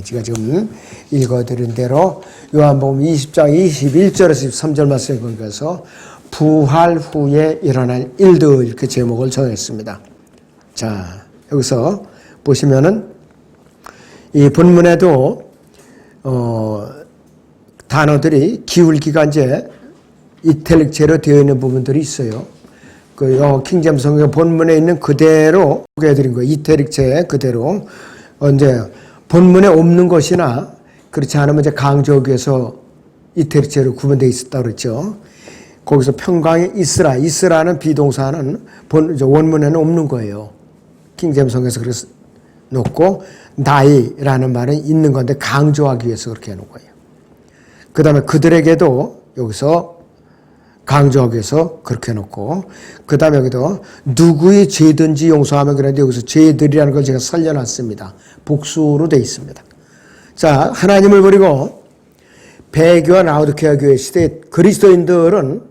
제가 지금 읽어드린 대로 요한복음 20장 21절에서 23절 말씀에 보면서 부활 후에 일어날 일들 이렇게 제목을 정했습니다. 자, 여기서 보시면은 이 본문에도 단어들이 기울기간제 이탈릭체로 되어 있는 부분들이 있어요. 그 영어 킹제임스 성경 본문에 있는 그대로 소개해드린 거예요. 이탈릭체 그대로. 이제 본문에 없는 것이나 그렇지 않으면 이제 강조하기 위해서 이탈릭체로 구분되어 있었다고 그랬죠. 거기서 평강의 이스라는 비동사는 원문에는 없는 거예요. 킹제임스 성경에서 그래서 놓고 나이라는 말은 있는 건데 강조하기 위해서 그렇게 해놓은 거예요. 그 다음에 그들에게도 여기서 강조하기 위해서 그렇게 해놓고 그 다음에 여기도 누구의 죄든지 용서하면 그런데 여기서 죄들이라는 걸 제가 살려놨습니다. 복수로 되어 있습니다. 자, 하나님을 버리고 배교와 라오디게아 교회 시대 그리스도인들은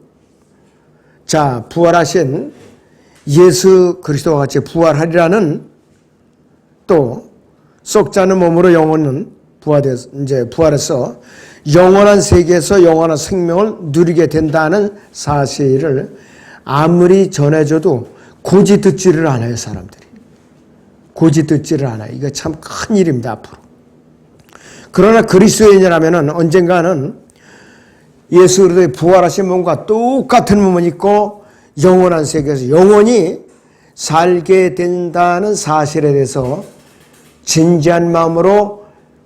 자, 부활하신 예수 그리스도와 같이 부활하리라는 또 썩지 않은 몸으로 영혼은 부활해서 영원한 세계에서 영원한 생명을 누리게 된다는 사실을 아무리 전해줘도 고지 듣지를 않아요, 사람들이. 고지 듣지를 않아요. 이거 참 큰 일입니다, 앞으로. 그러나 그리스도인이라면은 언젠가는 예수 그리스도의 부활하신 몸과 똑같은 몸을 입고 영원한 세계에서 영원히 살게 된다는 사실에 대해서 진지한 마음으로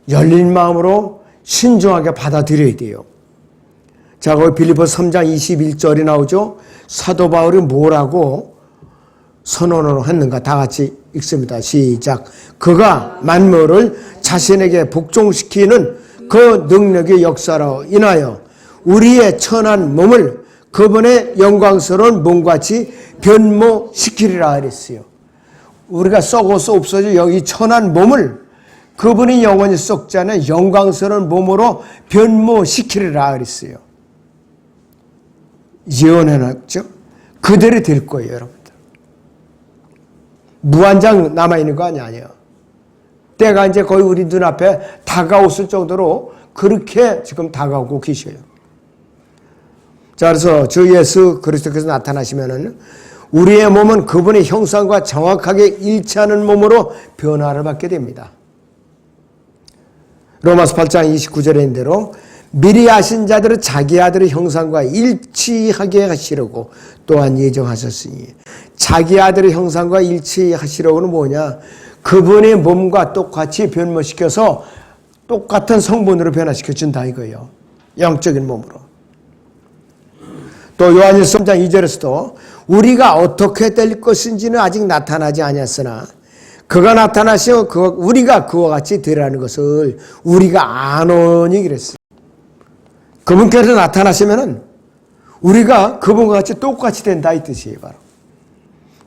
열린 마음으로 신중하게 받아들여야 돼요. 자, 거기 빌립보서 3장 21절이 나오죠. 사도 바울이 뭐라고 선언을 했는가 다 같이 읽습니다. 시작. 그가 만물을 자신에게 복종시키는 그 능력의 역사로 인하여 우리의 천한 몸을 그분의 영광스러운 몸같이 변모시키리라 그랬어요. 우리가 썩어서 없어져 여기 천한 몸을 그분이 영원히 썩지 않은 영광스러운 몸으로 변모시키리라 그랬어요. 예언해놨죠. 그대로 될 거예요, 여러분들. 무한장 남아있는 거 아니에요. 때가 이제 거의 우리 눈앞에 다가왔을 정도로 그렇게 지금 다가오고 계셔요. 자, 그래서 주 예수 그리스도께서 나타나시면은 우리의 몸은 그분의 형상과 정확하게 일치하는 몸으로 변화를 받게 됩니다. 로마서 8장 29절에 있는 대로 미리 아신 자들은 자기 아들의 형상과 일치하게 하시려고 또한 예정하셨으니 자기 아들의 형상과 일치하시려고는 뭐냐? 그분의 몸과 똑같이 변모시켜서 똑같은 성분으로 변화시켜준다 이거예요. 영적인 몸으로. 또 요한일서 3장 2절에서도 우리가 어떻게 될 것인지는 아직 나타나지 않았으나 그가 나타나시어 우리가 그와 같이 되라는 것을 우리가 아노니 그랬어요. 그분께서 나타나시면은 우리가 그분과 같이 똑같이 된다 이 뜻이에요. 바로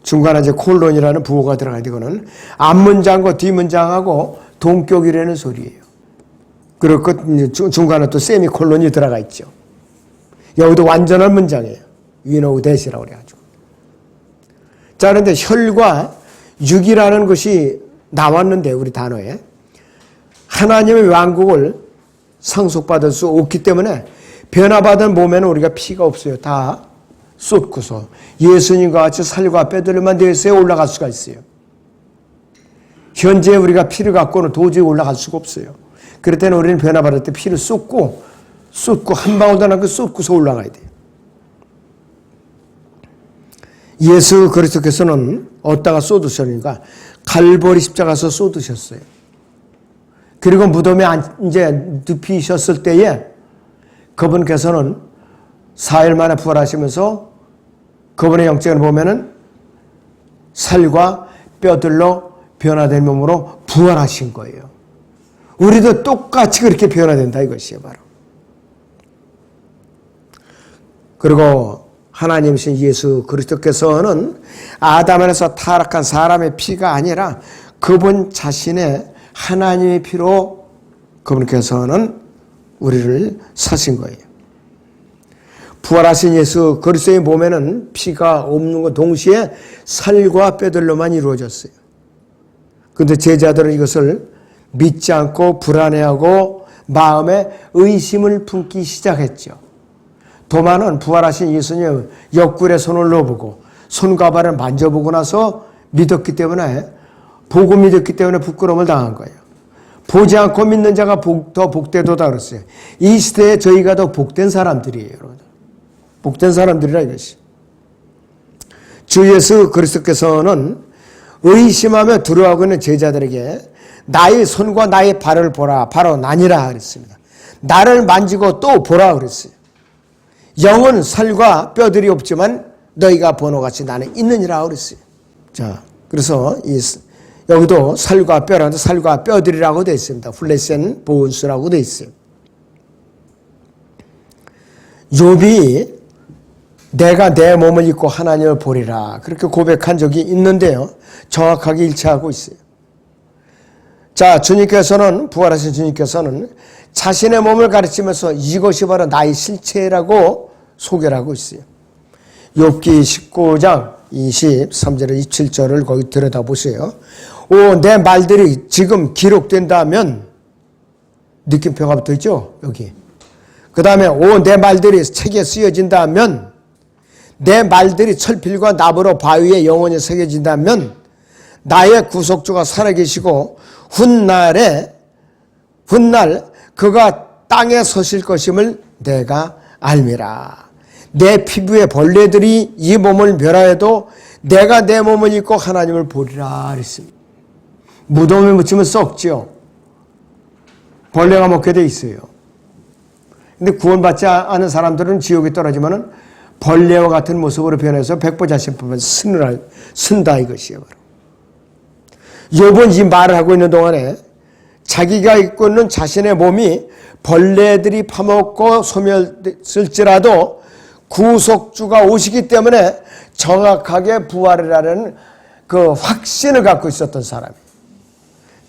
중간에 이제 콜론이라는 부호가 들어가야 되고는 앞문장과 뒷문장하고 동격이라는 소리예요. 그리고 그 중간에 또 세미콜론이 들어가 있죠. 여기도 완전한 문장이에요. 위노우 대시라고 그래가지고. 자, 그런데 혈과 육이라는 것이 나왔는데 우리 단어에 하나님의 왕국을 상속받을 수 없기 때문에 변화받은 몸에는 우리가 피가 없어요. 다 쏟고서 예수님과 같이 살과 뼈들만 되어서야 올라갈 수가 있어요. 현재 우리가 피를 갖고는 도저히 올라갈 수가 없어요. 그럴 때는 우리는 변화받을 때 피를 쏟고 한 방울도 안 하고 쏟고서 올라가야 돼요. 예수 그리스도께서는 어디다가 쏟으셨는가? 갈보리 십자가에서 쏟으셨어요. 그리고 무덤에 이제 눕히셨을 때에 그분께서는 4일 만에 부활하시면서 그분의 영적을 보면은 살과 뼈들로 변화된 몸으로 부활하신 거예요. 우리도 똑같이 그렇게 변화된다 이것이에요, 바로. 그리고 하나님이신 예수 그리스도께서는 아담에서 타락한 사람의 피가 아니라 그분 자신의 하나님의 피로 그분께서는 우리를 사신 거예요. 부활하신 예수 그리스도의 몸에는 피가 없는 것 동시에 살과 뼈들로만 이루어졌어요. 그런데 제자들은 이것을 믿지 않고 불안해하고 마음에 의심을 품기 시작했죠. 도마는 부활하신 예수님 옆구리에 손을 넣어보고 손과 발을 만져보고 나서 믿었기 때문에, 보고 믿었기 때문에 부끄러움을 당한 거예요. 보지 않고 믿는 자가 더 복되도다 그랬어요. 이 시대에 저희가 더 복된 사람들이에요, 여러분. 복된 사람들이라 이것이. 주 예수 그리스도께서는 의심하며 두려워하고 있는 제자들에게 나의 손과 나의 발을 보라, 바로 나니라 그랬습니다. 나를 만지고 또 보라 그랬어요. 영은 살과 뼈들이 없지만 너희가 보는 같이 나는 있느니라 그랬어요. 자, 그래서 여기도 살과 뼈라는데 살과 뼈들이라고 되어 있습니다. 플래시 앤 보온스라고 되어 있어요. 욥이 내가 내 몸을 입고 하나님을 보리라 그렇게 고백한 적이 있는데요. 정확하게 일치하고 있어요. 자, 주님께서는, 부활하신 주님께서는 자신의 몸을 가르치면서 이것이 바로 나의 실체라고 소개를 하고 있어요. 욥기 19장 23절에 27절을 거기 들여다보세요. 내 말들이 지금 기록된다면, 느낌표가 붙어 있죠? 여기. 그 다음에 내 말들이 책에 쓰여진다면, 내 말들이 철필과 나무로 바위에 영원히 새겨진다면 나의 구속주가 살아계시고 훗날 그가 땅에 서실 것임을 내가 알미라. 내 피부에 벌레들이 이 몸을 멸하여도 내가 내 몸을 입고 하나님을 보리라 그랬습니다. 무덤에 묻히면 썩죠. 벌레가 먹게 돼 있어요. 근데 구원받지 않은 사람들은 지옥에 떨어지면은 벌레와 같은 모습으로 변해서 백보자신법을 쓴다 이것이에요. 욥은 이 말을 하고 있는 동안에 자기가 입고 있는 자신의 몸이 벌레들이 파먹고 소멸했을지라도 구속주가 오시기 때문에 정확하게 부활이라는 그 확신을 갖고 있었던 사람이에요.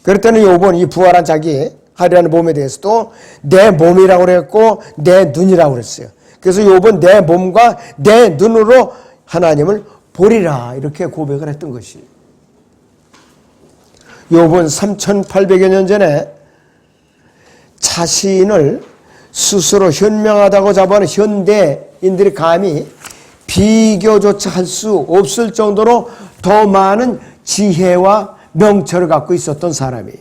그랬더니 욥은 이 부활한 자기 하리라는 몸에 대해서도 내 몸이라고 그랬고 내 눈이라고 그랬어요. 그래서 욥은 내 몸과 내 눈으로 하나님을 보리라 이렇게 고백을 했던 것이에요. 욥은 3800여 년 전에 자신을 스스로 현명하다고 잡아하는 현대인들이 감히 비교조차 할 수 없을 정도로 더 많은 지혜와 명철을 갖고 있었던 사람이에요.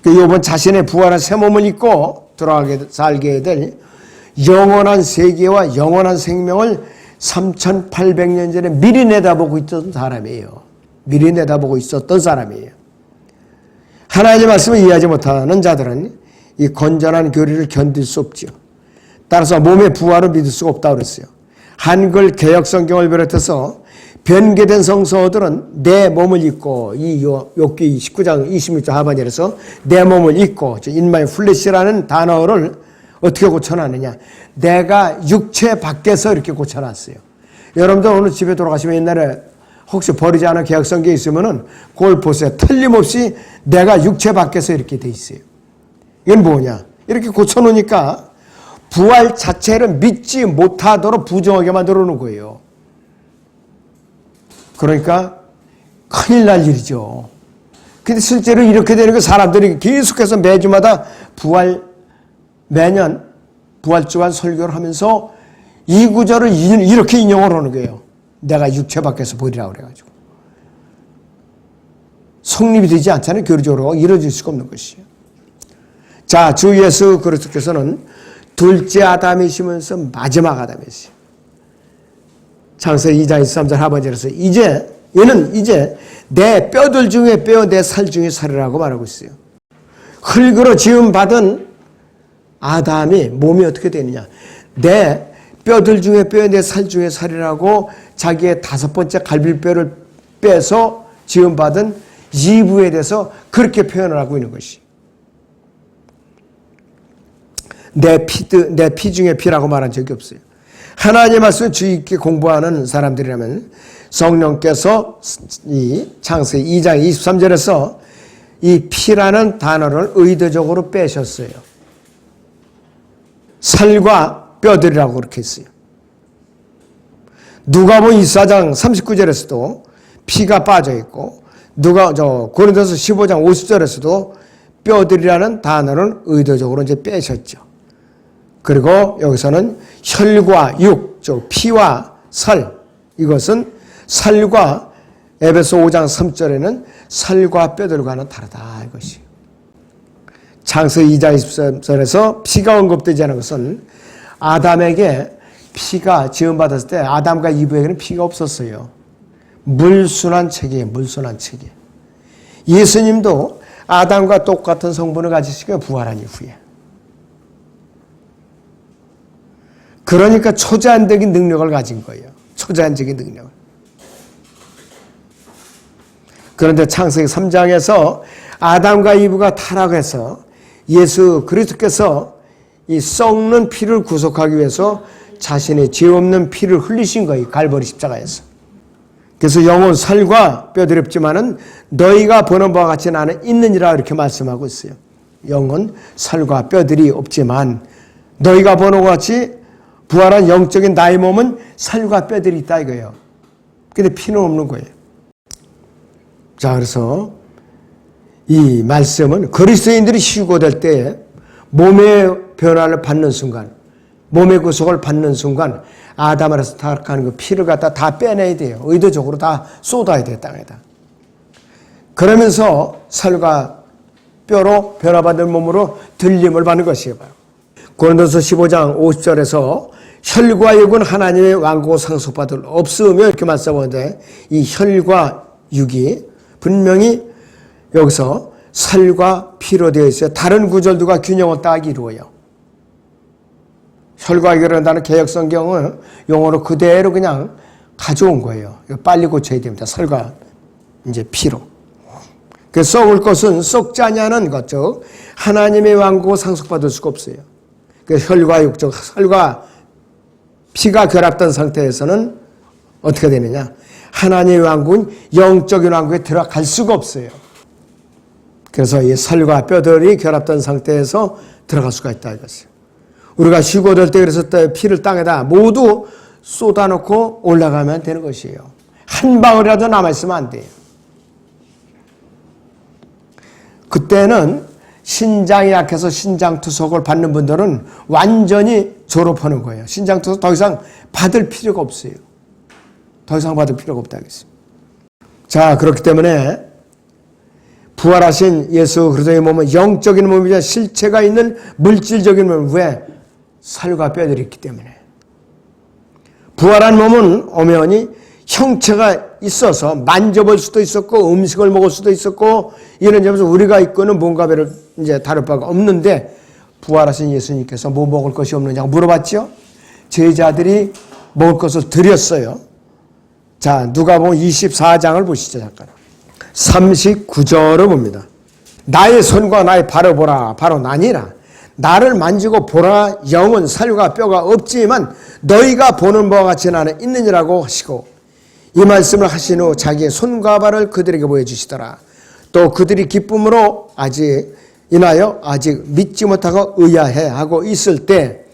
욥은 자신의 부활한 새 몸을 입고 돌아가게 살게 될 영원한 세계와 영원한 생명을 3800년 전에 미리 내다보고 있었던 사람이에요. 미리 내다보고 있었던 사람이에요. 하나님의 말씀을 이해하지 못하는 자들은 이 건전한 교리를 견딜 수 없죠. 따라서 몸의 부활을 믿을 수가 없다고 그랬어요. 한글 개역 성경을 비롯해서 변개된 성서들은 내 몸을 입고, 이 욥기 19장 26절 하반절에서 내 몸을 입고, in my flesh라는 단어를 어떻게 고쳐놨느냐. 내가 육체 밖에서 이렇게 고쳐놨어요. 여러분들 오늘 집에 돌아가시면 옛날에 혹시 버리지 않은 개역 성경이 있으면은 그걸 보세요. 틀림없이 내가 육체 밖에서 이렇게 돼 있어요. 이건 뭐냐. 이렇게 고쳐놓으니까 부활 자체를 믿지 못하도록 부정하게 만들어 놓은 거예요. 그러니까 큰일 날 일이죠. 근데 실제로 이렇게 되는 거 사람들이 계속해서 매주마다 매년 부활주간 설교를 하면서 이 구절을 이렇게 인용을 하는 거예요. 내가 육체 밖에서 보리라고 그래가지고. 성립이 되지 않잖아요. 교리적으로 이루어질 수가 없는 것이에요. 자, 주 예수 그리스도께서는 둘째 아담이시면서 마지막 아담이시요. 창세기 2장 23절 하반절에서 얘는 이제 내 뼈들 중에 뼈, 내 살 중에 살이라고 말하고 있어요. 흙으로 지음받은 아담이 몸이 어떻게 되느냐. 내 뼈들 중에 뼈, 내 살 중에 살이라고 자기의 5번째 갈비뼈를 빼서 지음받은 이브에 대해서 그렇게 표현을 하고 있는 것이. 내 피 중에 피라고 말한 적이 없어요. 하나님의 말씀을 주의 깊게 공부하는 사람들이라면 성령께서 이 창세기 2장 23절에서 이 피라는 단어를 의도적으로 빼셨어요. 살과 뼈들이라고 그렇게 했어요. 누가복음 24장 39절에서도 피가 빠져 있고 고린도서 15장 50절에서도 뼈들이라는 단어는 의도적으로 이제 빼셨죠. 그리고 여기서는 혈과 육, 즉 피와 살, 이것은 살과 에베소 5장 3절에는 살과 뼈들과는 다르다 이것이. 창세기 2장 23절에서 피가 언급되지 않은 것은 아담에게 피가 지음받았을 때 아담과 이브에게는 피가 없었어요. 물순환 체계예요. 물순환 체계. 예수님도 아담과 똑같은 성분을 가지시고 부활한 이후에. 그러니까 초자연적인 능력을 가진 거예요. 초자연적인 능력을. 그런데 창세기 3장에서 아담과 이브가 타락해서 예수 그리스도께서 이 썩는 피를 구속하기 위해서 자신의 죄 없는 피를 흘리신 거예요. 갈보리 십자가에서. 그래서 영혼 살과 뼈들이 없지만은 너희가 보는 바와 같이 나는 있느니라 이렇게 말씀하고 있어요. 영혼 살과 뼈들이 없지만 너희가 보는 것 같이 부활한 영적인 나의 몸은 살과 뼈들이 있다 이거예요. 근데 피는 없는 거예요. 자, 그래서 이 말씀은 그리스도인들이 휴거될 때 몸의 변화를 받는 순간, 몸의 구속을 받는 순간 아담에서 타락하는 그 피를 갖다 다 빼내야 돼요. 의도적으로 다 쏟아야 돼요, 땅에다. 그러면서 살과 뼈로 변화받은 몸으로 들림을 받는 것이에요. 고린도서 15장 50절에서 혈과 육은 하나님의 왕국을 상속받을 없으며 이렇게 말씀하는데 이 혈과 육이 분명히 여기서 살과 피로 되어 있어요. 다른 구절들과 균형을 딱 이루어요. 혈과 육이라는 개역성경은 용어로 그대로 그냥 가져온 거예요. 이거 빨리 고쳐야 됩니다. 살과 이제 피로. 그 썩을 것은 썩지 아니하는 것, 즉 하나님의 왕국을 상속받을 수가 없어요. 그 혈과 육, 즉 살과 피가 결합된 상태에서는 어떻게 되느냐? 하나님의 왕국은 영적인 왕국에 들어갈 수가 없어요. 그래서 이 살과 뼈들이 결합된 상태에서 들어갈 수가 있다 이것이에요. 우리가 휴거될 때 그래서 피를 땅에다 모두 쏟아놓고 올라가면 되는 것이에요. 한 방울이라도 남아있으면 안 돼요. 그때는 신장이 약해서 신장투석을 받는 분들은 완전히 졸업하는 거예요. 신장투석 더 이상 받을 필요가 없어요. 더 이상 받을 필요가 없다 하겠습니다. 자, 그렇기 때문에 부활하신 예수 그리스도의 몸은 영적인 몸이자 실체가 있는 물질적인 몸. 왜? 살과 뼈들이 있기 때문에. 부활한 몸은 엄연히 형체가 있어서 만져볼 수도 있었고 음식을 먹을 수도 있었고 이런 점에서 우리가 입고는 뭔가 배를 이제 다를 바가 없는데 부활하신 예수님께서 뭐 먹을 것이 없느냐고 물어봤죠. 제자들이 먹을 것을 드렸어요. 자, 누가복음 24장을 보시죠. 잠깐. 39절을 봅니다. 나의 손과 나의 발을 보라. 바로 나니라. 나를 만지고 보라. 영은 살과 뼈가 없지만 너희가 보는 바와 같이 나는 있느니라고 하시고 이 말씀을 하신 후 자기의 손과 발을 그들에게 보여주시더라. 또 그들이 기쁨으로 인하여 아직 믿지 못하고 의아해하고 있을 때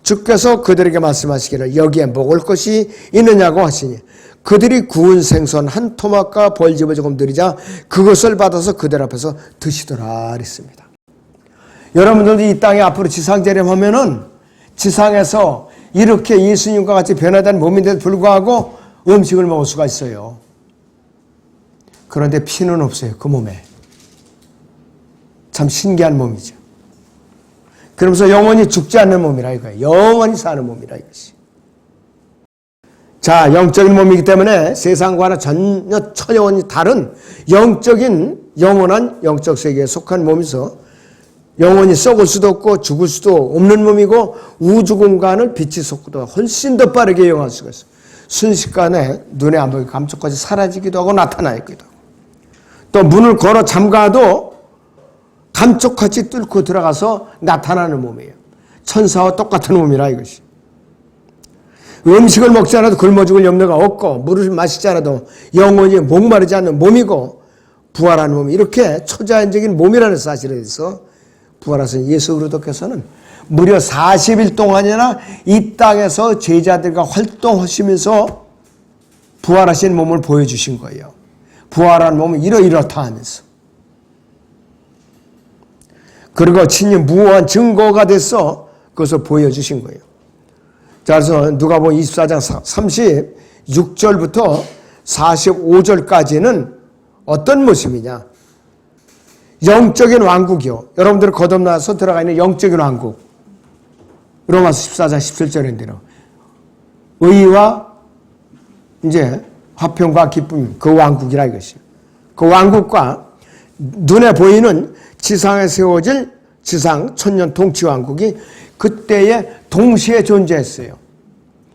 주께서 그들에게 말씀하시기를 여기에 먹을 것이 있느냐고 하시니 그들이 구운 생선 한 토막과 벌집을 조금 드리자 그것을 받아서 그들 앞에서 드시더라 그랬습니다. 여러분들도 이 땅에 앞으로 지상재림하면은 지상에서 이렇게 예수님과 같이 변화된 몸인데도 불구하고 음식을 먹을 수가 있어요. 그런데 피는 없어요. 그 몸에. 참 신기한 몸이죠. 그러면서 영원히 죽지 않는 몸이라 이거예요. 영원히 사는 몸이라 이것이. 자, 영적인 몸이기 때문에 세상과는 전혀 천연히 다른 영적인 영원한 영적 세계에 속한 몸이서 영원히 썩을 수도 없고 죽을 수도 없는 몸이고 우주 공간을 빛이 솟고도 훨씬 더 빠르게 이용할 수가 있어요. 순식간에 눈에 안 보이고 감쪽같이 사라지기도 하고 나타나기도 하고 또 문을 걸어 잠가도 감쪽같이 뚫고 들어가서 나타나는 몸이에요. 천사와 똑같은 몸이라 이것이. 음식을 먹지 않아도 굶어 죽을 염려가 없고 물을 마시지 않아도 영원히 목마르지 않는 몸이고 부활한 몸이 이렇게 초자연적인 몸이라는 사실에 대해서 부활하신 예수 그리스도께서는 무려 40일 동안이나 이 땅에서 제자들과 활동하시면서 부활하신 몸을 보여주신 거예요. 부활한 몸은 이러이렇다 하면서. 그리고 친히 무한 증거가 돼서 그것을 보여주신 거예요. 자, 그래서 누가복음 24장 36절부터 45절까지는 어떤 모습이냐? 영적인 왕국이요. 여러분들 거듭나서 들어가 있는 영적인 왕국. 로마서 14장 17절인데요. 의와 이제 화평과 기쁨, 그 왕국이라 이것이요. 그 왕국과 눈에 보이는 지상에 세워질 지상 천년 통치 왕국이 그때에 동시에 존재했어요.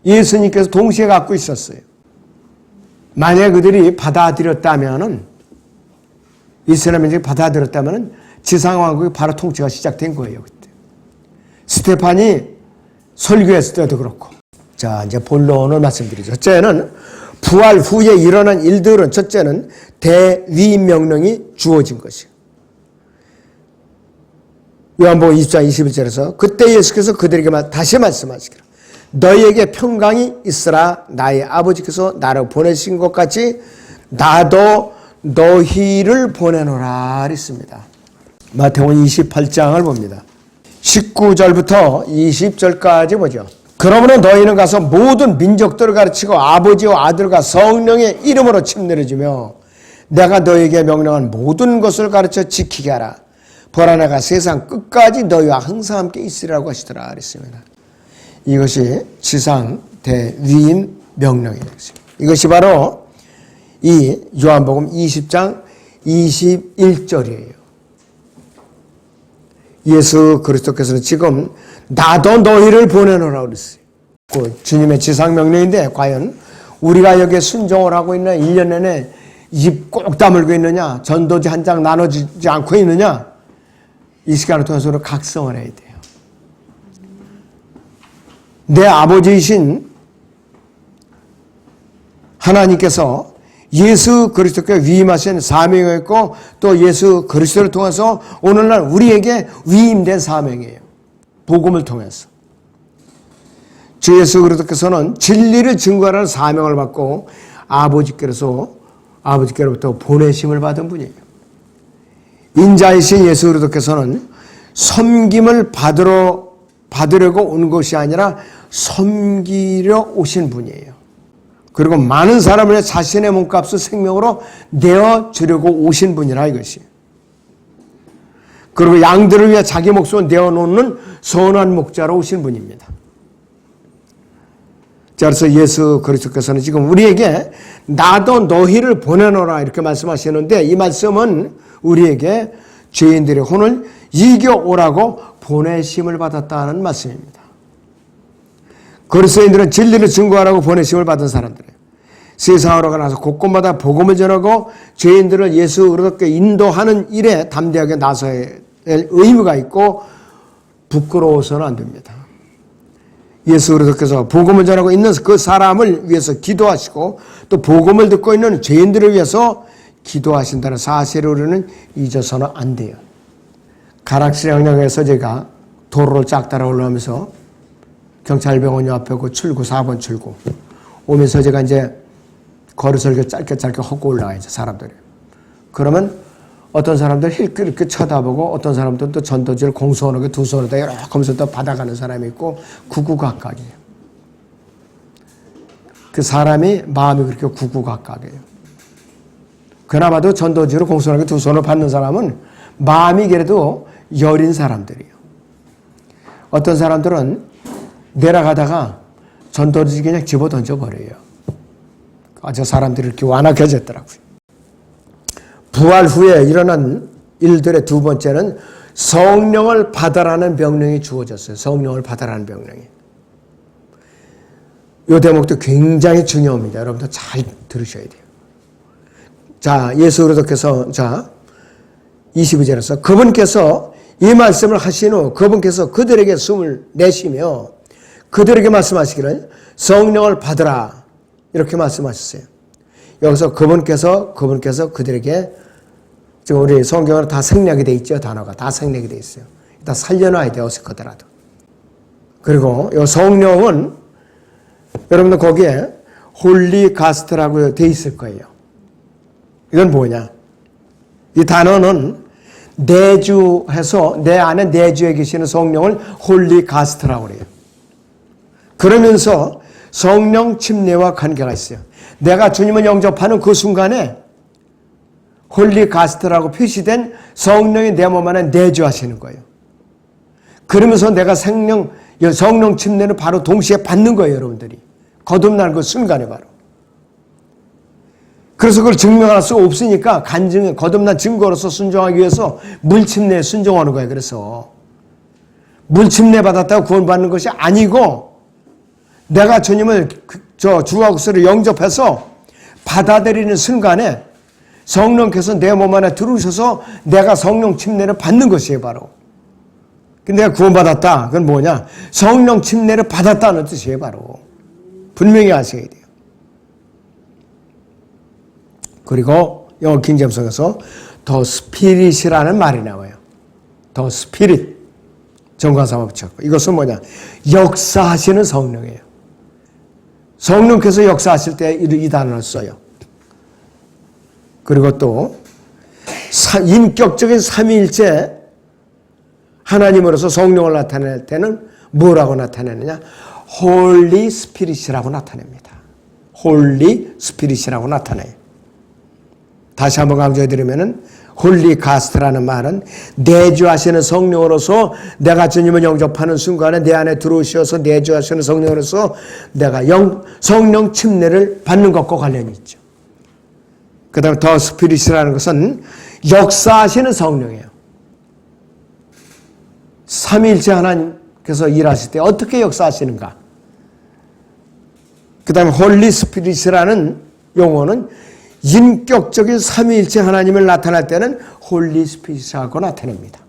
예수님께서 동시에 갖고 있었어요. 만약 그들이 받아들였다면은, 이스라엘이 받아들였다면은 지상 왕국이 바로 통치가 시작된 거예요. 그때. 스테판이 설교했을 때도 그렇고. 자, 이제 본론을 말씀드리죠. 첫째는 부활 후에 일어난 일들은, 첫째는 대위임 명령이 주어진 것이에요. 요한복음 24장 21절에서 그때 예수께서 그들에게 다시 말씀하시기를 너희에게 평강이 있으라. 나의 아버지께서 나를 보내신 것 같이 나도 너희를 보내노라 했습니다. 마태복음 28장을 봅니다. 19절부터 20절까지 보죠. 그러므로 너희는 가서 모든 민족들을 가르치고 아버지와 아들과 성령의 이름으로 침례를 내가 너희에게 명령한 모든 것을 가르쳐 지키게 하라. 보라 내가 세상 끝까지 너희와 항상 함께 있으리라고 하시더라 그랬습니다. 이것이 지상 대위임 명령이에요. 이것이 바로 이 요한복음 20장 21절이에요. 예수 그리스도께서는 지금 나도 너희를 보내노라 그랬어요. 그 주님의 지상 명령인데 과연 우리가 여기에 순종을 하고 있는 1년 내내 입 꼭 다물고 있느냐, 전도지 한 장 나눠주지 않고 있느냐, 이 시간을 통해서 각성을 해야 돼요. 내 아버지이신 하나님께서 예수 그리스도께 위임하신 사명이 있고 또 예수 그리스도를 통해서 오늘날 우리에게 위임된 사명이에요. 복음을 통해서. 주 예수 그리스도께서는 진리를 증거하는 사명을 받고 아버지께로부터 보내심을 받은 분이에요. 인자이신 예수 그리스도께서는 섬김을 받으려고 온 것이 아니라 섬기려 오신 분이에요. 그리고 많은 사람을 위해 자신의 몸값을 생명으로 내어주려고 오신 분이라 이것이. 그리고 양들을 위해 자기 목숨을 내어놓는 선한 목자로 오신 분입니다. 자, 그래서 예수 그리스도께서는 지금 우리에게 나도 너희를 보내노라 이렇게 말씀하시는데 이 말씀은 우리에게 죄인들의 혼을 이겨오라고 보내심을 받았다는 말씀입니다. 그리스도인들은 진리를 증거하라고 보내심을 받은 사람들이에요. 세상으로 나가서 곳곳마다 복음을 전하고 죄인들을 예수 그리스도께 인도하는 일에 담대하게 나서야 할 의무가 있고 부끄러워서는 안 됩니다. 예수 그리스도께서 복음을 전하고 있는 그 사람을 위해서 기도하시고 또 복음을 듣고 있는 죄인들을 위해서 기도하신다는 사실을 우리는 잊어서는 안 돼요. 가락시리 영역에서 제가 도로를 쫙 따라 올라오면서 경찰병원 옆에 그 출구 4번 출구 오면서 제가 이제 거리설교 짧게 하고 올라가야죠. 사람들이. 그러면 어떤 사람들 이렇게 쳐다보고 어떤 사람들은 또 전도지를 공손하게 두 손으로 이렇게 하면서 또 받아가는 사람이 있고 구구각각이에요. 그 사람이 마음이 그렇게 구구각각이에요. 그나마도 전도지로 공손하게 두 손으로 받는 사람은 마음이 그래도 여린 사람들이에요. 어떤 사람들은 내려가다가 전도지 그냥 집어 던져버려요. 저 사람들이 이렇게 완악해졌더라고요. 부활 후에 일어난 일들의 두 번째는 성령을 받아라는 명령이 주어졌어요. 성령을 받아라는 명령이. 이 대목도 굉장히 중요합니다. 여러분들 잘 들으셔야 돼요. 자, 예수 그리스도께서 22절에서 그분께서 이 말씀을 하신 후 그분께서 그들에게 숨을 내쉬며 그들에게 말씀하시기를 성령을 받으라 이렇게 말씀하셨어요. 여기서 그분께서 그들에게 지금 우리 성경으로 다 생략이 돼 있죠. 단어가 다 생략이 돼 있어요. 다 살려놔야 돼요. 어서 거더라도. 그리고 이 성령은 여러분들 거기에 홀리 가스트라고 돼 있을 거예요. 이건 뭐냐? 이 단어는 내주해서 내 안에 내주에 계시는 성령을 홀리 가스트라고 그래요. 그러면서 성령 침례와 관계가 있어요. 내가 주님을 영접하는 그 순간에 홀리 가스트라고 표시된 성령이 내 몸 안에 내주하시는 거예요. 그러면서 내가 성령 침례를 바로 동시에 받는 거예요, 여러분들이. 거듭난 그 순간에 바로. 그래서 그걸 증명할 수 없으니까 간증에 거듭난 증거로서 순종하기 위해서 물침례에 순종하는 거예요. 그래서 물침례 받았다고 구원받는 것이 아니고 내가 주님을 주와 그리스도를 영접해서 받아들이는 순간에 성령께서 내 몸 안에 들어오셔서 내가 성령 침례를 받는 것이에요. 바로. 근데 내가 구원받았다. 그건 뭐냐? 성령 침례를 받았다는 뜻이에요. 바로. 분명히 아셔야 돼요. 그리고 영어 킹제임스에서 더 스피릿이라는 말이 나와요. 더 스피릿. 정관사만 붙였고. 이것은 뭐냐? 역사하시는 성령이에요. 성령께서 역사하실 때 이 단어를 써요. 그리고 또 인격적인 삼위일체 하나님으로서 성령을 나타낼 때는 뭐라고 나타내느냐? 홀리 스피릿이라고 나타냅니다. 홀리 스피릿이라고 나타내요. 다시 한번 강조해드리면은 홀리 가스트라는 말은 내주하시는 성령으로서 내가 주님을 영접하는 순간에 내 안에 들어오셔서 내주하시는 성령으로서 내가 성령 침례를 받는 것과 관련이 있죠. 그 다음에 더 스피릿이라는 것은 역사하시는 성령이에요. 삼위일체 하나님께서 일하실 때 어떻게 역사하시는가. 그 다음에 홀리 스피릿이라는 용어는 인격적인 삼위일체 하나님을 나타날 때는 홀리 스피릿이라고 나타냅니다.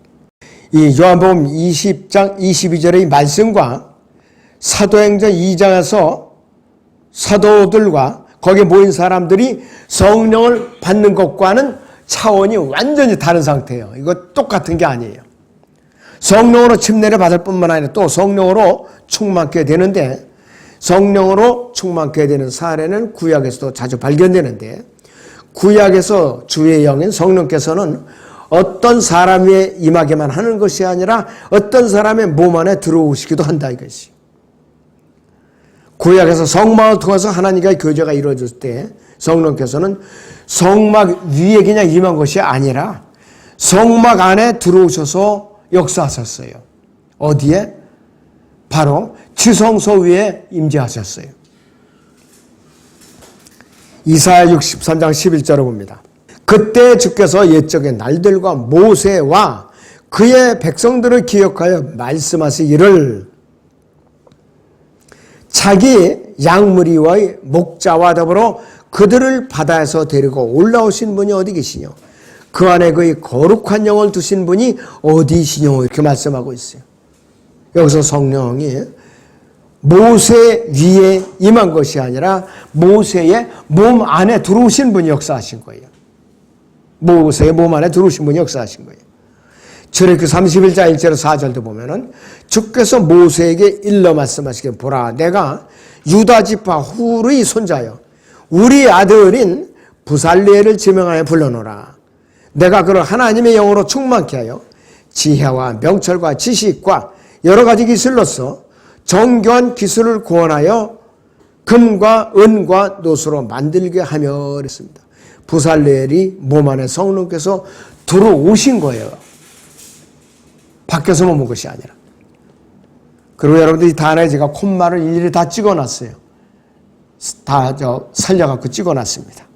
이 요한복음 20장 22절의 말씀과 사도행전 2장에서 사도들과 거기에 모인 사람들이 성령을 받는 것과는 차원이 완전히 다른 상태예요. 이거 똑같은 게 아니에요. 성령으로 침례를 받을 뿐만 아니라 또 성령으로 충만케 되는데 성령으로 충만케 되는 사례는 구약에서도 자주 발견되는데 구약에서 주의 영인 성령께서는 어떤 사람 위에 임하게만 하는 것이 아니라 어떤 사람의 몸 안에 들어오시기도 한다 이것이. 구약에서 성막을 통해서 하나님과의 교제가 이루어질 때 성령께서는 성막 위에 그냥 임한 것이 아니라 성막 안에 들어오셔서 역사하셨어요. 어디에? 바로 지성소 위에 임재하셨어요. 이사야 63장 11절을 봅니다. 그때 주께서 옛적의 날들과 모세와 그의 백성들을 기억하여 말씀하시기를 자기 양무리와의 목자와 더불어 그들을 바다에서 데리고 올라오신 분이 어디 계시뇨? 그 안에 그의 거룩한 영을 두신 분이 어디시뇨? 이렇게 말씀하고 있어요. 여기서 성령이 모세 위에 임한 것이 아니라 모세의 몸 안에 들어오신 분이 역사하신 거예요. 모세의 몸 안에 들어오신 분이 역사하신 거예요. 출애굽기 31장 1절 4절도 보면은 주께서 모세에게 일러 말씀하시기를 보라 내가 유다 지파 훌의 손자여 우리 아들인 부살리엘을 지명하여 불러놓으라. 내가 그를 하나님의 영으로 충만케 하여 지혜와 명철과 지식과 여러 가지 기술로서 정교한 기술을 구원하여 금과 은과 노수로 만들게 하며 그랬습니다. 부살리엘이 몸 안에 성령께서 들어오신 거예요. 밖에서 머문 것이 아니라. 그리고 여러분들 이 단어에 제가 콤마를 일일이 다 찍어놨어요. 다 살려갖고 찍어놨습니다.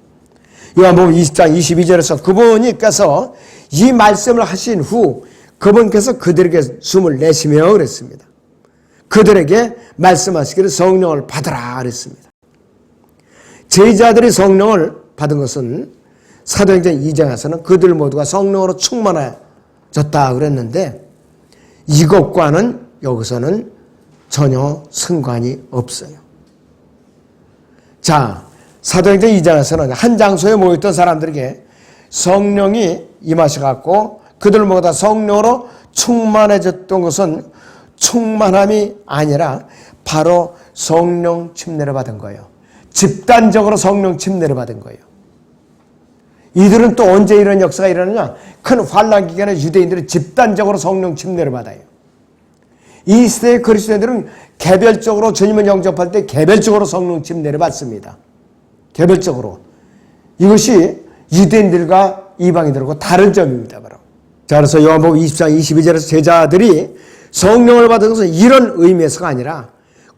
요한복음 20장 22절에서 그분께서 이 말씀을 하신 후 그분께서 그들에게 숨을 내쉬며 그랬습니다. 그들에게 말씀하시기를 성령을 받으라 그랬습니다. 제자들이 성령을 받은 것은 사도행전 2장에서는 그들 모두가 성령으로 충만해졌다 그랬는데 이것과는 여기서는 전혀 상관이 없어요. 자, 사도행전 2장에서는 한 장소에 모였던 사람들에게 성령이 임하셔갖고 그들 모두 다 성령으로 충만해졌던 것은 충만함이 아니라 바로 성령 침례를 받은 거예요. 집단적으로 성령 침례를 받은 거예요. 이들은 또 언제 이런 역사가 일어나냐? 큰 환란 기간에 유대인들은 집단적으로 성령 침례를 받아요. 이 시대의 그리스도인들은 개별적으로 주님을 영접할 때 개별적으로 성령 침례를 받습니다. 개별적으로. 이것이 유대인들과 이방인들하고 다른 점입니다. 바로. 자, 그래서 요한복음 20장 22절에서 제자들이 성령을 받은 것은 이런 의미에서가 아니라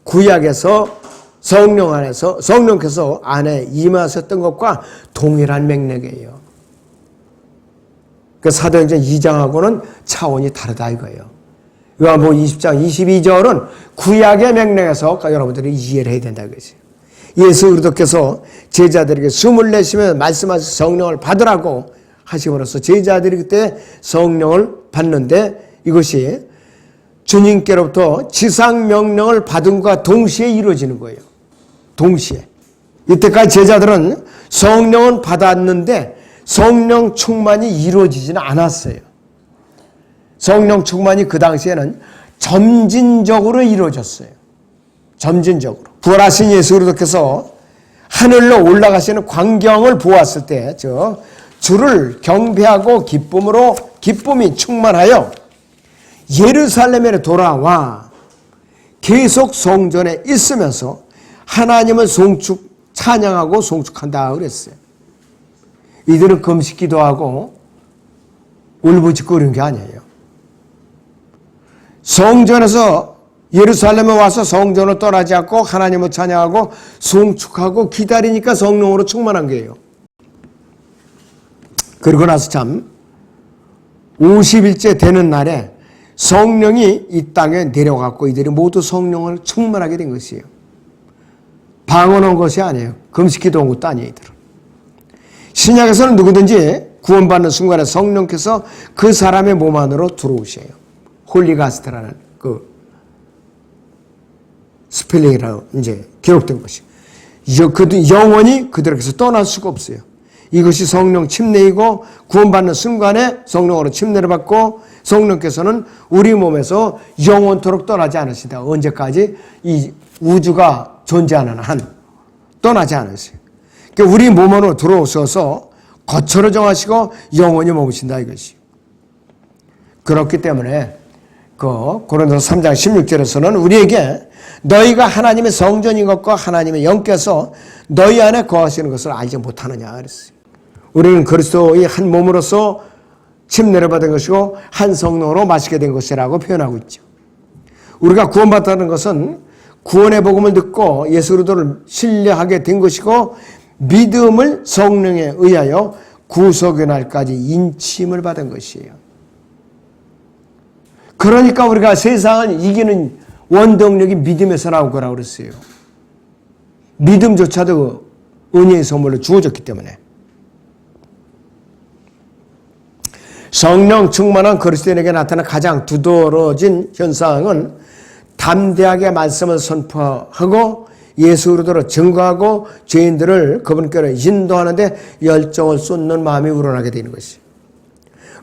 구약에서 성령 안에서 성령께서 안에 임하셨던 것과 동일한 맥락이에요. 그 사도행전 2장하고는 차원이 다르다 이거예요. 요한복음 20장 22절은 구약의 맥락에서 여러분들이 이해를 해야 된다 이거지. 예수 그리스도께서 제자들에게 숨을 내쉬며 말씀하셔서 성령을 받으라고 하심으로써 제자들이 그때 성령을 받는데 이것이 주님께로부터 지상 명령을 받은 것과 동시에 이루어지는 거예요. 동시에. 이때까지 제자들은 성령은 받았는데 성령 충만이 이루어지지는 않았어요. 성령 충만이 그 당시에는 점진적으로 이루어졌어요. 점진적으로. 부활하신 예수 그리스도께서 하늘로 올라가시는 광경을 보았을 때 주를 경배하고 기쁨이 충만하여 예루살렘에 돌아와 계속 성전에 있으면서 하나님을 찬양하고 송축한다 그랬어요. 이들은 금식 기도하고 울부짖고 그런 게 아니에요. 성전에서 예루살렘에 와서 성전을 떠나지 않고 하나님을 찬양하고 송축하고 기다리니까 성령으로 충만한 거예요. 그러고 나서 참 50일째 되는 날에 성령이 이 땅에 내려갔고 이들이 모두 성령을 충만하게 된 것이에요. 방언한 것이 아니에요. 금식기도 온 것도 아니에요. 이들은. 신약에서는 누구든지 구원받는 순간에 성령께서 그 사람의 몸 안으로 들어오셔요. 홀리가스트라는 그 스펠링이라고 이제 기록된 것이. 영원히 그들에게서 떠날 수가 없어요. 이것이 성령 침례이고 구원받는 순간에 성령으로 침례를 받고 성령께서는 우리 몸에서 영원토록 떠나지 않으시다. 언제까지 이 우주가 존재하는 한 떠나지 않으세요. 그러니까 우리 몸 안으로 들어오셔서 거처를 정하시고 영원히 머무신다 이것이. 그렇기 때문에 고린도서 3장 16절에서는 우리에게 너희가 하나님의 성전인 것과 하나님의 영께서 너희 안에 거하시는 것을 알지 못하느냐 그랬어요. 우리는 그리스도의 한 몸으로서 침례를 받은 것이고 한 성령으로 마시게 된 것이라고 표현하고 있죠. 우리가 구원받다는 것은 구원의 복음을 듣고 예수 그리스도를 신뢰하게 된 것이고 믿음을 성령에 의하여 구속의 날까지 인침을 받은 것이에요. 그러니까 우리가 세상을 이기는 원동력이 믿음에서 나올 거라고 그랬어요. 믿음조차도 은혜의 선물로 주어졌기 때문에. 성령 충만한 그리스도인에게 나타난 가장 두드러진 현상은 담대하게 말씀을 선포하고 예수 그리스도로 증거하고 죄인들을 그분께로 인도하는데 열정을 쏟는 마음이 우러나게 되는 것이에요.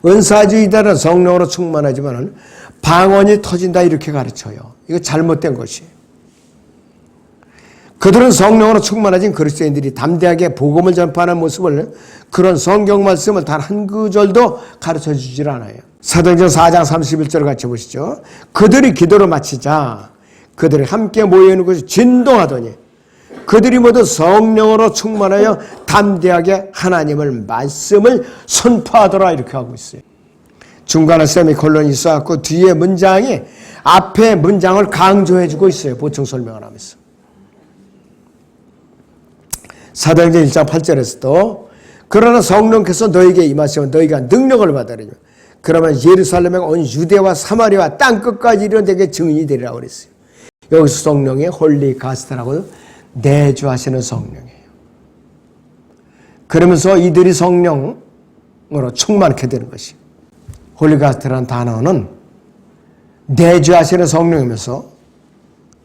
은사주의자는 성령으로 충만하지만 방언이 터진다 이렇게 가르쳐요. 이거 잘못된 것이에요. 그들은 성령으로 충만해진 그리스도인들이 담대하게 복음을 전파하는 모습을 그런 성경 말씀을 단 한 구절도 가르쳐 주질 않아요. 사도행전 4장 31절을 같이 보시죠. 그들이 기도를 마치자 그들이 함께 모여있는 곳이 진동하더니 그들이 모두 성령으로 충만하여 담대하게 하나님을 말씀을 선포하더라 이렇게 하고 있어요. 중간에 세미콜론이 있어갖고 뒤에 문장이 앞에 문장을 강조해주고 있어요. 보충 설명을 하면서. 사도행전 1장 8절에서도 그러나 성령께서 너에게 임하시면 너희가 능력을 받으리니 그러면 예루살렘에 온 유대와 사마리아 땅끝까지 이르러 내게 증인이 되리라고 그랬어요. 여기서 성령의 홀리 가스트라고 내주하시는 성령이에요. 그러면서 이들이 성령으로 충만하게 되는 것이에요. 홀리가스트라는 단어는 내주하시는 성령이면서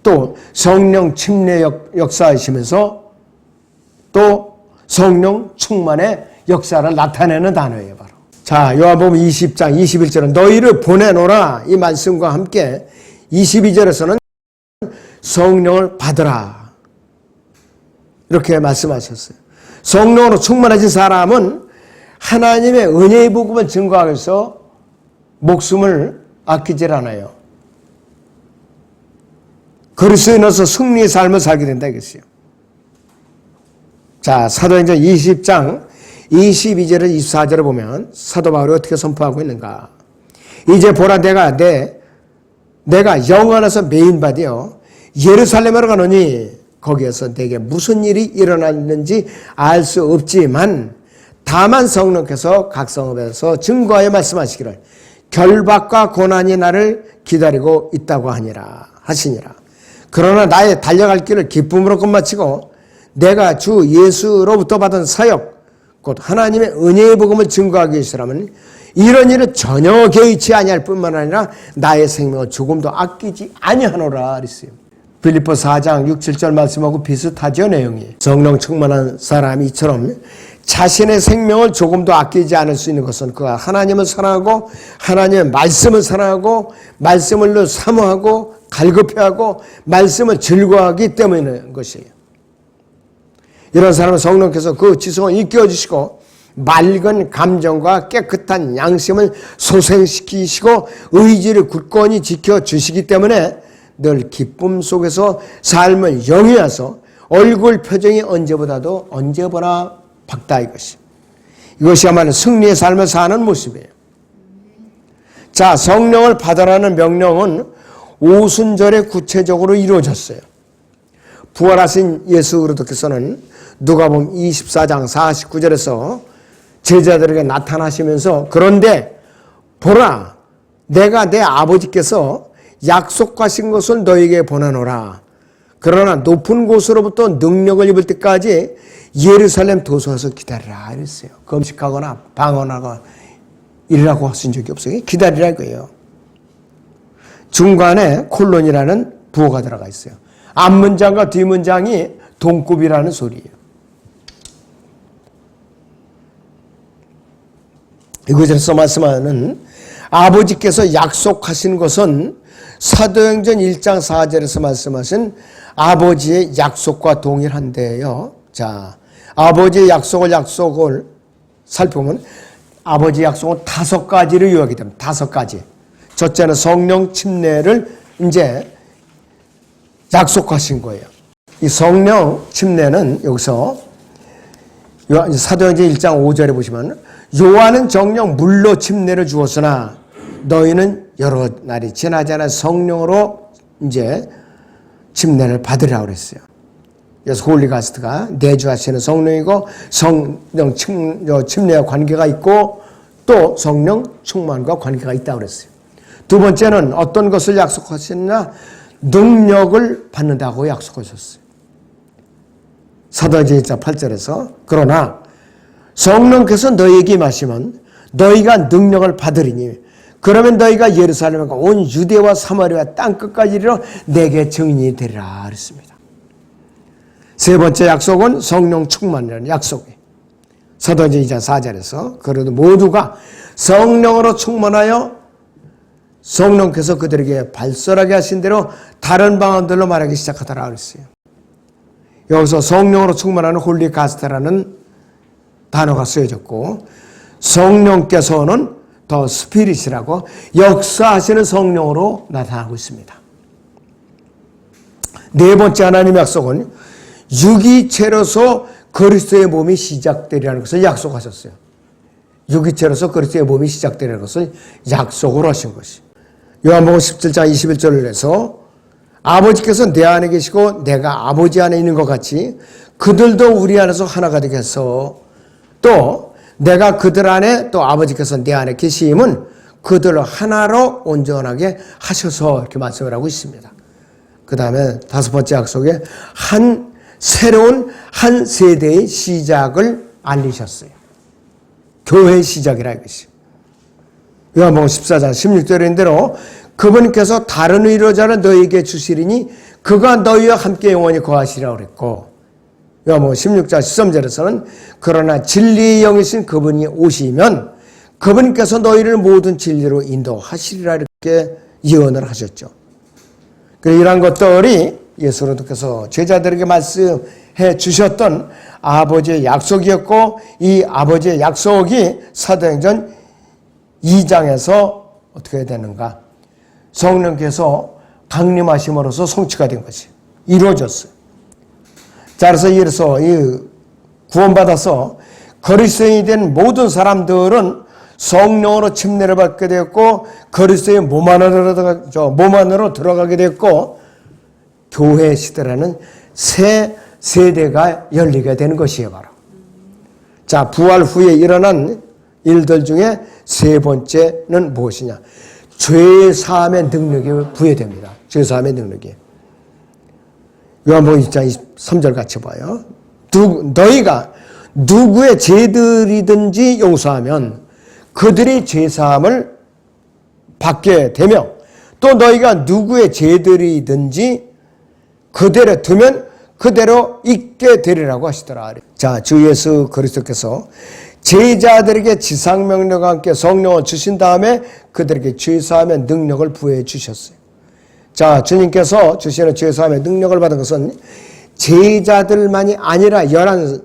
또 성령 침례 역사이시면서 또 성령 충만의 역사를 나타내는 단어예요. 바로. 자, 요한복음 20장 21절은 너희를 보내노라 이 말씀과 함께 22절에서는 성령을 받으라 이렇게 말씀하셨어요. 성령으로 충만해진 사람은 하나님의 은혜의 복음을 증거하기 위해서 목숨을 아끼질 않아요. 그리스도인으로서 승리의 삶을 살게 된다 이것이요. 자, 사도행전 20장 22절에서 24절을 보면 사도 바울이 어떻게 선포하고 있는가. 이제 보라 내가 영 안에서 메인바되어 예루살렘으로 가노니 거기에서 내게 무슨 일이 일어났는지 알 수 없지만 다만 성령께서 각 성읍에서 증거하여 말씀하시기를 결박과 고난이 나를 기다리고 있다고 하시니라. 그러나 나의 달려갈 길을 기쁨으로 끝마치고 내가 주 예수로부터 받은 사역 곧 하나님의 은혜의 복음을 증거하기 위해서라면 이런 일은 전혀 개의치 아니할 뿐만 아니라 나의 생명을 조금도 아끼지 아니하노라 그랬어요. 빌립보 4장 6, 7절 말씀하고 비슷하죠 내용이. 성령 충만한 사람이 이처럼 자신의 생명을 조금도 아끼지 않을 수 있는 것은 그가 하나님을 사랑하고 하나님의 말씀을 사랑하고 말씀을 사모하고 갈급해하고 말씀을 즐거워하기 때문인 것이에요. 이런 사람은 성령께서 그 지성을 일깨워주시고 맑은 감정과 깨끗한 양심을 소생시키시고 의지를 굳건히 지켜주시기 때문에 늘 기쁨 속에서 삶을 영위하서 얼굴 표정이 언제보나 밝다 이것이. 이것이야말로 승리의 삶을 사는 모습이에요. 자, 성령을 받으라는 명령은 오순절에 구체적으로 이루어졌어요. 부활하신 예수 그리스도께서는 누가복음 24장 49절에서 제자들에게 나타나시면서 그런데 보라 내가 내 아버지께서 약속하신 것을 너에게 보내노라. 그러나 높은 곳으로부터 능력을 입을 때까지 예루살렘 도서에서 기다리라 이랬어요. 금식하거나 방언하거나 이러라고 하신 적이 없어요. 기다리라 이거예요. 중간에 콜론이라는 부호가 들어가 있어요. 앞문장과 뒷문장이 동급이라는 소리예요. 이곳에서 말씀하는 아버지께서 약속하신 것은 사도행전 1장 4절에서 말씀하신 아버지의 약속과 동일한데요. 자, 아버지의 약속을 살펴보면 아버지의 약속은 5가지로 요약이 됩니다. 5가지. 첫째는 성령 침례를 이제 약속하신 거예요. 이 성령 침례는 여기서 사도행전 1장 5절에 보시면 요한은 정령 물로 침례를 주었으나 너희는 여러 날이 지나지 않아 성령으로 이제 침례를 받으라고 그랬어요. 그래서 홀리가스트가 내주하시는 성령이고 성령 침례와 관계가 있고 또 성령 충만과 관계가 있다고 그랬어요. 두 번째는 어떤 것을 약속하셨냐? 능력을 받는다고 약속하셨어요. 사도행전 1장 8절에서 그러나 성령께서 너희에게 임하시면 너희가 능력을 받으리니 그러면 너희가 예루살렘과 온 유대와 사마리아 땅끝까지 이르러 내게 증인이 되리라 그랬습니다. 세 번째 약속은 성령 충만이라는 약속이에요. 사도행전 2장 4절에서 그래도 모두가 성령으로 충만하여 성령께서 그들에게 발설하게 하신 대로 다른 방언들로 말하기 시작하더라 그랬어요. 여기서 성령으로 충만하는 홀리가스트라는 단어가 쓰여졌고 성령께서는 더 스피릿이라고 역사하시는 성령으로 나타나고 있습니다. 네 번째 하나님의 약속은 유기체로서 그리스도의 몸이 시작되리라는 것을 약속하셨어요. 유기체로서 그리스도의 몸이 시작되리라는 것을 약속으로 하신 것이. 요한복음 17장 21절을 해서 아버지께서 내 안에 계시고 내가 아버지 안에 있는 것 같이 그들도 우리 안에서 하나가 되게 해서 또 내가 그들 안에 또 아버지께서 내 안에 계심은 그들을 하나로 온전하게 하셔서 이렇게 말씀을 하고 있습니다. 그 다음에 다섯 번째 약속에 새로운 한 세대의 시작을 알리셨어요. 교회의 시작이라 이것이. 요한복음 14장 16절인 대로 그분께서 다른 위로자를 너희에게 주시리니 그가 너희와 함께 영원히 거하시라고 그랬고 요한복음 16장 13절에서는 그러나 진리의 영이신 그분이 오시면 그분께서 너희를 모든 진리로 인도하시리라 이렇게 예언을 하셨죠. 이러한 것들이 예수 그리스도께서 제자들에게 말씀해 해 주셨던 아버지의 약속이었고, 이 아버지의 약속이 사도행전 2장에서 어떻게 되는가? 성령께서 강림하심으로써 성취가 된 것이 이루어졌어요. 자, 그래서 이 구원받아서 그리스도인이 된 모든 사람들은 성령으로 침례를 받게 되었고, 그리스도의 몸 안으로 들어가게 되었고, 교회 시대라는 새 세대가 열리게 되는 것이에요, 바로. 자, 부활 후에 일어난 일들 중에 세 번째는 무엇이냐? 죄사함의 능력이 부여됩니다. 죄사함의 능력이. 요한복음 1장 23절 같이 봐요. 너희가 누구의 죄들이든지 용서하면 그들이 죄사함을 받게 되며, 또 너희가 누구의 죄들이든지 그대로 두면 그대로 잊게 되리라고 하시더라. 자, 주 예수 그리스도께서 제자들에게 지상명령과 함께 성령을 주신 다음에 그들에게 죄사함의 능력을 부여해 주셨어요. 자, 주님께서 주시는 죄사함의 능력을 받은 것은 제자들만이 아니라 11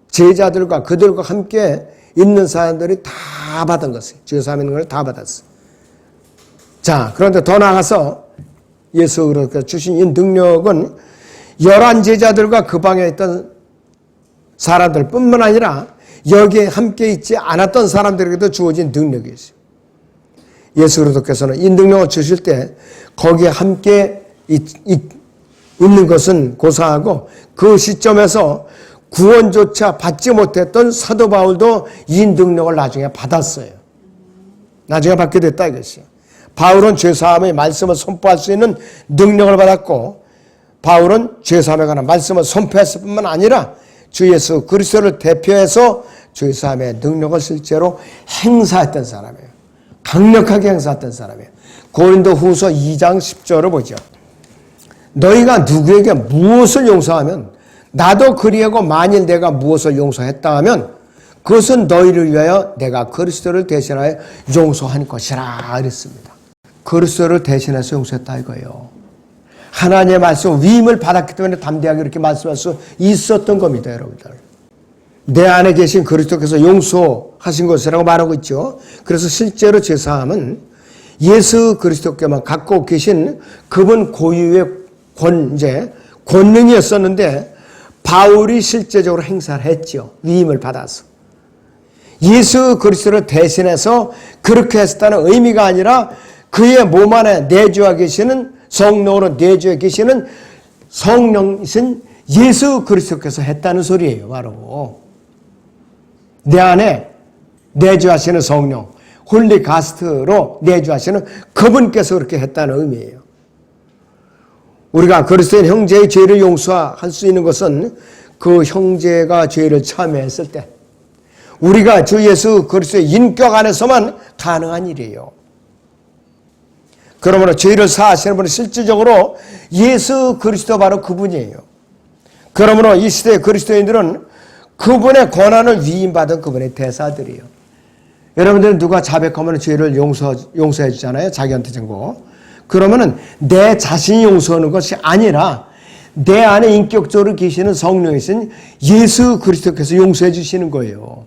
제자들과 그들과 함께 있는 사람들이 다 받은 것이에요. 죄사함의 능력을 다 받았어요. 자, 그런데 더 나아가서 예수 그리스도께서 주신 이 능력은 11 제자들과 그 방에 있던 사람들 뿐만 아니라 여기에 함께 있지 않았던 사람들에게도 주어진 능력이 있어요. 예수 그리스도께서는 이 능력을 주실 때 거기에 함께 있는 것은 고사하고, 그 시점에서 구원조차 받지 못했던 사도 바울도 이 능력을 나중에 받았어요. 나중에 받게 됐다 이것이에요. 바울은 죄사함의 말씀을 선포할 수 있는 능력을 받았고, 바울은 죄사함에 관한 말씀을 선포했을 뿐만 아니라 주 예수 그리스도를 대표해서 죄사함의 능력을 실제로 행사했던 사람이에요. 강력하게 행사했던 사람이에요. 고린도 후서 2장 10절을 보죠. 너희가 누구에게 무엇을 용서하면 나도 그리하고, 만일 내가 무엇을 용서했다 하면 그것은 너희를 위하여 내가 그리스도를 대신하여 용서한 것이라 그랬습니다. 그리스도를 대신해서 용서했다 이거예요. 하나님의 말씀, 위임을 받았기 때문에 담대하게 이렇게 말씀할 수 있었던 겁니다, 여러분들. 내 안에 계신 그리스도께서 용서하신 것이라고 말하고 있죠. 그래서 실제로 죄사함은 예수 그리스도께만 갖고 계신 그분 고유의 권능이었었는데, 바울이 실제적으로 행사를 했죠. 위임을 받아서. 예수 그리스도를 대신해서 그렇게 했다는 의미가 아니라 그의 몸 안에 내주하 계시는, 성령으로 내주해 계시는 성령이신 예수 그리스도께서 했다는 소리예요, 바로. 내 안에 내주하시는 성령, 홀리 가스트로 내주하시는 그분께서 그렇게 했다는 의미예요. 우리가 그리스도인 형제의 죄를 용서할 수 있는 것은 그 형제가 죄를 참여했을 때, 우리가 주 예수 그리스도의 인격 안에서만 가능한 일이에요. 그러므로 죄를 사하시는 분은 실질적으로 예수 그리스도, 바로 그분이에요. 그러므로 이 시대의 그리스도인들은 그분의 권한을 위임받은 그분의 대사들이에요. 여러분들은 누가 자백하면 죄를 용서해 주잖아요. 자기한테 전고. 그러면은 내 자신이 용서하는 것이 아니라 내 안에 인격적으로 계시는 성령이신 예수 그리스도께서 용서해 주시는 거예요.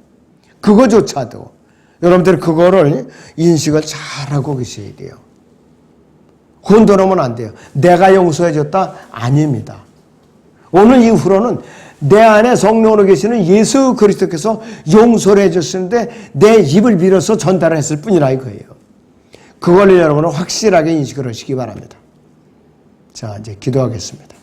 그거조차도 여러분들 그거를 인식을 잘하고 계셔야 돼요. 혼돈하면 안 돼요. 내가 용서해 줬다? 아닙니다. 오늘 이후로는 내 안에 성령으로 계시는 예수 그리스도께서 용서를 해줬는데 내 입을 빌어서 전달을 했을 뿐이라 이거예요. 그걸 여러분은 확실하게 인식을 하시기 바랍니다. 자, 이제 기도하겠습니다.